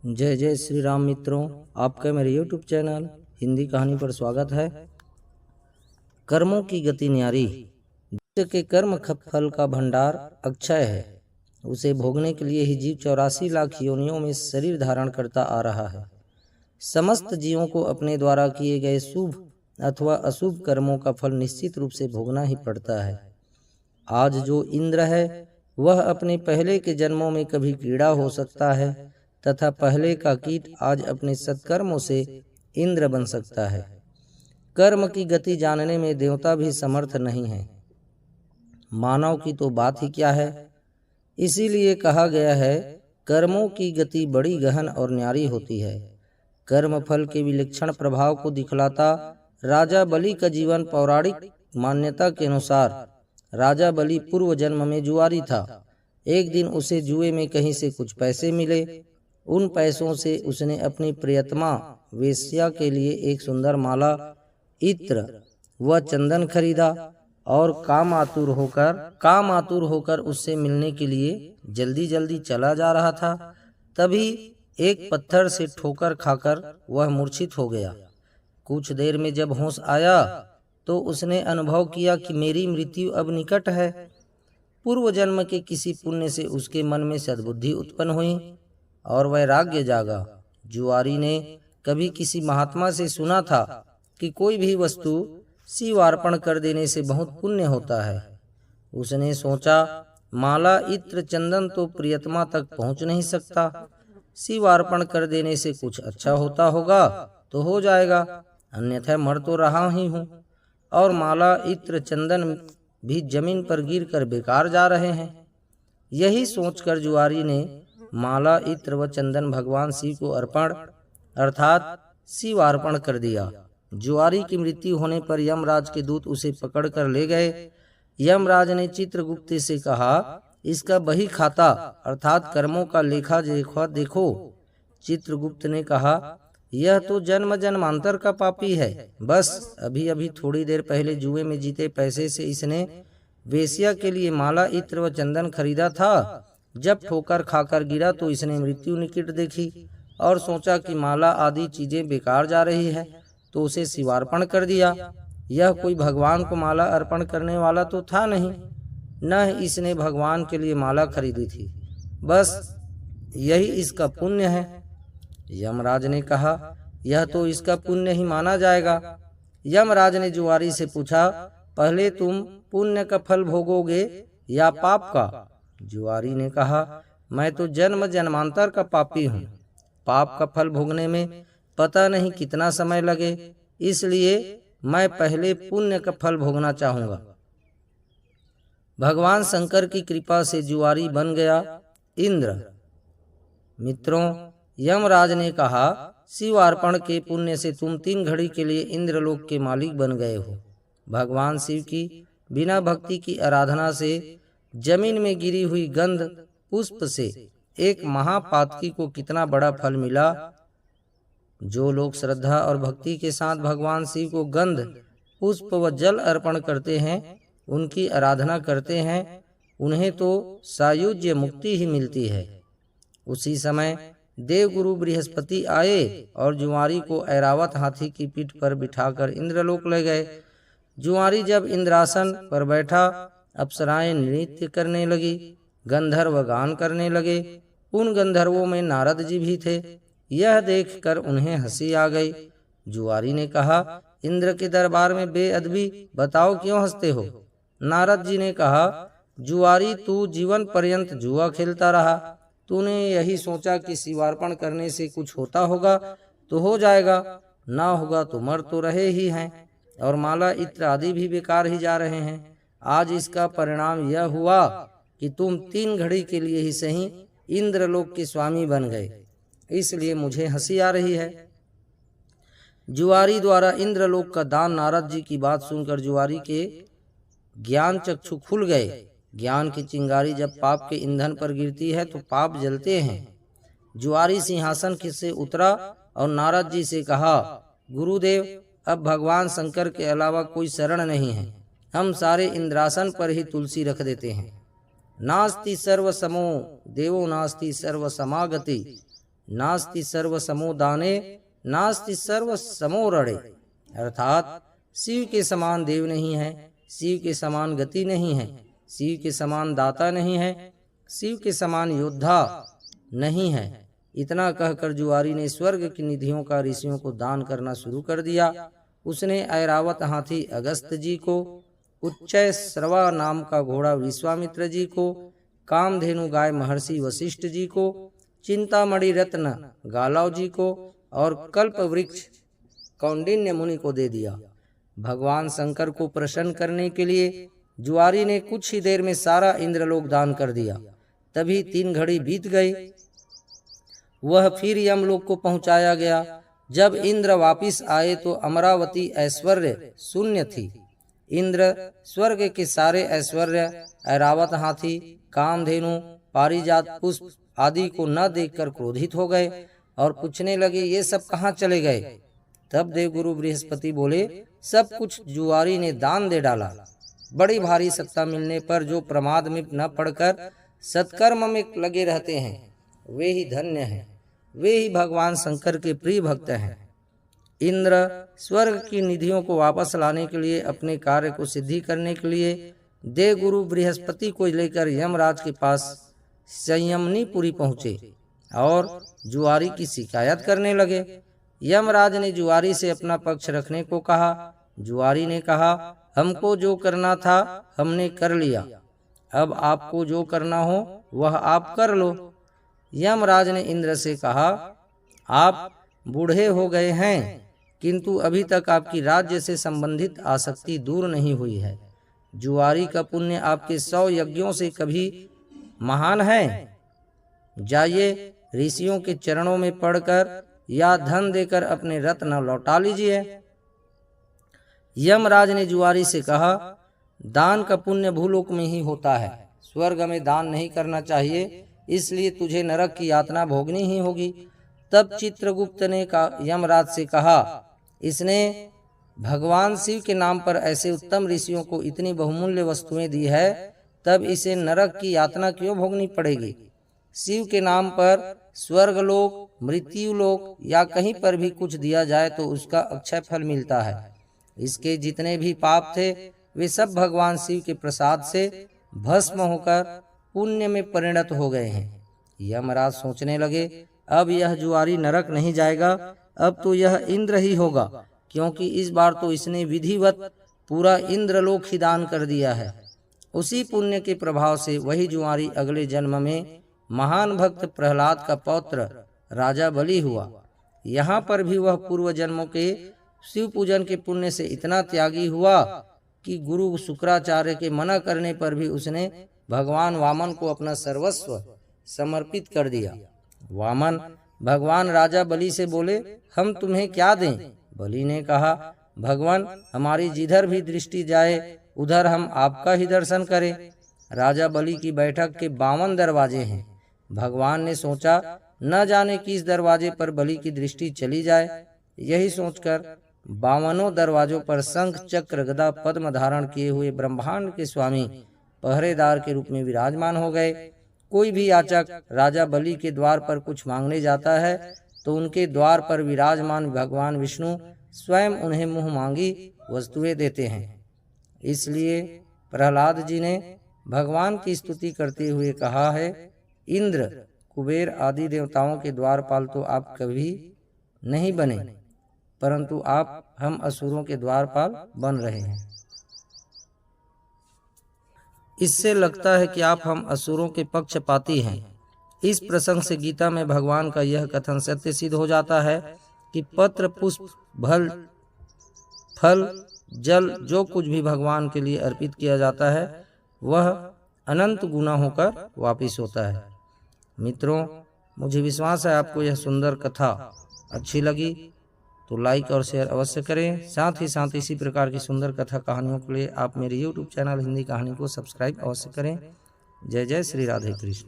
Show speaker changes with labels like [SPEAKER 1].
[SPEAKER 1] जय जय श्री राम मित्रों, आपका मेरे यूट्यूब चैनल हिंदी कहानी पर स्वागत है। कर्मों की गति न्यारी। मनुष्य के कर्म फल का भंडार अक्षय है। उसे भोगने के लिए ही जीव 84 लाख योनियों में शरीर धारण करता आ रहा है। समस्त जीवों को अपने द्वारा किए गए शुभ अथवा अशुभ कर्मों का फल निश्चित रूप से भोगना ही पड़ता है। आज जो इंद्र है वह अपने पहले के जन्मों में कभी कीड़ा हो सकता है तथा पहले का कीट आज अपने सत्कर्मों से इंद्र बन सकता है। कर्म की गति जानने में देवता भी समर्थ नहीं है, मानव की तो बात ही क्या है। इसीलिए कहा गया है, कर्मों की गति बड़ी गहन और न्यारी होती है। कर्म फल के विलक्षण प्रभाव को दिखलाता राजा बलि का जीवन पौराणिक मान्यता के अनुसार राजा बलि पूर्व जन्म में जुआरी था। एक दिन उसे जुए में कहीं से कुछ पैसे मिले। उन पैसों से उसने अपनी प्रियतमा वेश्या के लिए एक सुंदर माला, इत्र व चंदन खरीदा और काम आतुर होकर उससे मिलने के लिए जल्दी जल्दी चला जा रहा था। तभी एक पत्थर से ठोकर खाकर वह मूर्छित हो गया। कुछ देर में जब होश आया तो उसने अनुभव किया कि मेरी मृत्यु अब निकट है। पूर्व जन्म के किसी पुण्य से उसके मन में सद्बुद्धि उत्पन्न हुई और वैराग्य जागा। जुआरी ने कभी किसी महात्मा से सुना था कि कोई भी वस्तु शिव अर्पण कर देने से बहुत पुण्य होता है। उसने सोचा, माला इत्र चंदन तो प्रियतमा तक पहुंच नहीं सकता, शिव अर्पण कर देने से कुछ अच्छा होता होगा तो हो जाएगा, अन्यथा मर तो रहा ही हूँ और माला इत्र चंदन भी जमीन पर गिरकर बेकार जा रहे हैं। यही सोचकर जुआरी ने माला इत्र व चंदन भगवान शिव को अर्पण अर्थात शिव अर्पण कर दिया। जुआरी की मृत्यु होने पर यमराज के दूत उसे पकड़कर ले गए। यमराज ने चित्रगुप्त से कहा, इसका बही खाता अर्थात कर्मों का लेखा जोखा देखो। चित्रगुप्त ने कहा, यह तो जन्म जन्मांतर का पापी है। बस अभी अभी थोड़ी देर पहले जुए में जीते पैसे से इसने वेश्या के लिए माला इत्र व चंदन खरीदा था। जब ठोकर खाकर गिरा तो इसने मृत्यु निकट देखी और सोचा कि माला आदि चीजें बेकार जा रही है तो उसे शिवार्पण कर दिया। यह कोई भगवान को माला अर्पण करने वाला तो था नहीं, न इसने भगवान के लिए माला खरीदी थी। बस यही इसका पुण्य है। यमराज ने कहा, यह तो इसका पुण्य ही माना जाएगा। यमराज ने जुआरी से पूछा, पहले तुम पुण्य का फल भोगोगे या पाप का? जुआरी ने कहा, मैं तो जन्म जन्मांतर का पापी हूँ। पाप का फल भोगने में पता नहीं कितना समय लगे, इसलिए मैं पहले पुण्य का फल भोगना चाहूंगा। भगवान शंकर की कृपा से जुआरी बन गया इंद्र। मित्रों, यमराज ने कहा, शिव अर्पण के पुण्य से तुम 3 घड़ी के लिए इंद्रलोक के मालिक बन गए हो। भगवान शिव की बिना भक्ति की आराधना से जमीन में गिरी हुई गंध पुष्प से एक महापातकी को कितना बड़ा फल मिला। जो लोग श्रद्धा और भक्ति के साथ भगवान शिव को गंध पुष्प व जल अर्पण करते हैं, उनकी आराधना करते हैं, उन्हें तो सायुज्य मुक्ति ही मिलती है। उसी समय देवगुरु बृहस्पति आए और जुआरी को ऐरावत हाथी की पीठ पर बिठाकर इंद्रलोक ले गए। जुआरी जब इंद्रासन पर बैठा, अप्सराएं नृत्य करने लगी, गंधर्व गान करने लगे। उन गंधर्वों में नारद जी भी थे। यह देखकर उन्हें हंसी आ गई। जुआरी ने कहा, इंद्र के दरबार में बेअदबी, बताओ क्यों हंसते हो? नारद जी ने कहा, जुआरी तू जीवन पर्यंत जुआ खेलता रहा। तूने यही सोचा कि शिवार्पण करने से कुछ होता होगा तो हो जाएगा, ना होगा तो मर तो रहे ही हैं और माला इत्र आदि भी बेकार ही जा रहे हैं। आज इसका परिणाम यह हुआ कि तुम 3 घड़ी के लिए ही सही इंद्रलोक के स्वामी बन गए, इसलिए मुझे हंसी आ रही है। जुआरी द्वारा इंद्रलोक का दान। नारद जी की बात सुनकर जुआरी के ज्ञान चक्षु खुल गए। ज्ञान की चिंगारी जब पाप के ईंधन पर गिरती है तो पाप जलते हैं। जुआरी सिंहासन से उतरा और नारद जी से कहा, गुरुदेव, अब भगवान शंकर के अलावा कोई शरण नहीं है। हम सारे इंद्रासन पर ही तुलसी रख देते हैं। नास्ति सर्व समो देवो नास्ति सर्व समागति। नास्ति सर्व समो दाने नास्ति सर्व समो रणे। अर्थात शिव के समान देव नहीं है, शिव के समान गति नहीं है, शिव के समान दाता नहीं है, शिव के समान योद्धा नहीं है। इतना कहकर जुआरी ने स्वर्ग की निधियों का ऋषियों को दान करना शुरू कर दिया। उसने ऐरावत हाथी अगस्त जी को, उच्चय श्रवा नाम का घोड़ा विश्वामित्र जी को, कामधेनु गाय महर्षि वशिष्ठ जी को, चिंतामणि रत्न गालव जी को और कल्प वृक्ष कौंडिन्य मुनि को दे दिया। भगवान शंकर को प्रसन्न करने के लिए जुआरी ने कुछ ही देर में सारा इंद्रलोक दान कर दिया। तभी 3 घड़ी बीत गई। वह फिर यमलोक को पहुंचाया गया। जब इंद्र वापिस आए तो अमरावती ऐश्वर्य शून्य थी। इंद्र स्वर्ग के सारे ऐश्वर्य, ऐरावत हाथी, कामधेनु, पारिजात पुष्प आदि को न देखकर क्रोधित हो गए और पूछने लगे, ये सब कहाँ चले गए? तब देवगुरु बृहस्पति बोले, सब कुछ जुआरी ने दान दे डाला। बड़ी भारी सत्ता मिलने पर जो प्रमाद में न पड़कर सत्कर्म में लगे रहते हैं वे ही धन्य हैं, वे ही भगवान शंकर के प्रिय भक्त हैं। इंद्र स्वर्ग की निधियों को वापस लाने के लिए, अपने कार्य को सिद्धि करने के लिए देवगुरु बृहस्पति को लेकर यमराज के पास संयमनीपुरी पहुँचे और जुआरी की शिकायत करने लगे। यमराज ने जुआरी से अपना पक्ष रखने को कहा। जुआरी ने कहा, हमको जो करना था हमने कर लिया, अब आपको जो करना हो वह आप कर लो। यमराज ने इंद्र से कहा, आप बूढ़े हो गए हैं किंतु अभी तक आपकी राज्य से संबंधित आसक्ति दूर नहीं हुई है। जुआरी का पुण्य आपके 100 यज्ञों से कभी महान है। जाइए ऋषियों के चरणों में पड़कर या धन देकर अपने रत्न लौटा लीजिए। यमराज ने जुआरी से कहा, दान का पुण्य भूलोक में ही होता है, स्वर्ग में दान नहीं करना चाहिए, इसलिए तुझे नरक की यातना भोगनी ही होगी। तब चित्रगुप्त ने यमराज से कहा, इसने भगवान शिव के नाम पर ऐसे उत्तम ऋषियों को इतनी बहुमूल्य वस्तुएं दी है, तब इसे नरक की यातना क्यों भोगनी पड़ेगी? शिव के नाम पर स्वर्गलोक, मृत्युलोक या कहीं पर भी कुछ दिया जाए तो उसका अक्षय फल मिलता है। इसके जितने भी पाप थे वे सब भगवान शिव के प्रसाद से भस्म होकर पुण्य में परिणत हो गए हैं। यमराज सोचने लगे, अब यह जुआरी नरक नहीं जाएगा, अब तो यह इंद्र ही होगा, क्योंकि इस बार तो इसने विधिवत पूरा इंद्रलोक ही दान कर दिया है। उसी पुण्य के प्रभाव से वही जुआरी अगले जन्म में महान भक्त प्रहलाद का पौत्र राजा बलि हुआ। यहाँ पर भी वह पूर्व जन्मों के शिव पूजन के पुण्य से इतना त्यागी हुआ कि गुरु शुक्राचार्य के मना करने पर भी उसने भगवान वामन को अपना सर्वस्व समर्पित कर दिया। वामन भगवान राजा बलि से बोले, हम तुम्हें क्या दें? बलि ने कहा, भगवान हमारी जिधर भी दृष्टि जाए उधर हम आपका ही दर्शन करें। राजा बलि की बैठक के 52 दरवाजे हैं। भगवान ने सोचा, न जाने किस दरवाजे पर बलि की दृष्टि चली जाए। यही सोचकर 52 दरवाजों पर शंख चक्र गदा पद्म धारण किए हुए ब्रह्मांड के स्वामी पहरेदार के रूप में विराजमान हो गए। कोई भी याचक राजा बलि के द्वार पर कुछ मांगने जाता है तो उनके द्वार पर विराजमान भगवान विष्णु स्वयं उन्हें मुंह मांगी वस्तुएं देते हैं। इसलिए प्रहलाद जी ने भगवान की स्तुति करते हुए कहा है, इंद्र, कुबेर आदि देवताओं के द्वारपाल तो आप कभी नहीं बने, परंतु आप हम असुरों के द्वारपाल बन रहे हैं। इससे लगता है कि आप हम असुरों के पक्षपाती हैं। इस प्रसंग से गीता में भगवान का यह कथन सत्य सिद्ध हो जाता है कि पत्र, पुष्प, फल, जल जो कुछ भी भगवान के लिए अर्पित किया जाता है वह अनंत गुना होकर वापिस होता है। मित्रों, मुझे विश्वास है आपको यह सुंदर कथा अच्छी लगी तो लाइक और शेयर अवश्य करें। साथ ही साथ इसी प्रकार की सुंदर कथा कहानियों के लिए आप मेरे YouTube चैनल हिंदी कहानी को सब्सक्राइब अवश्य करें। जय जय श्री राधे कृष्ण।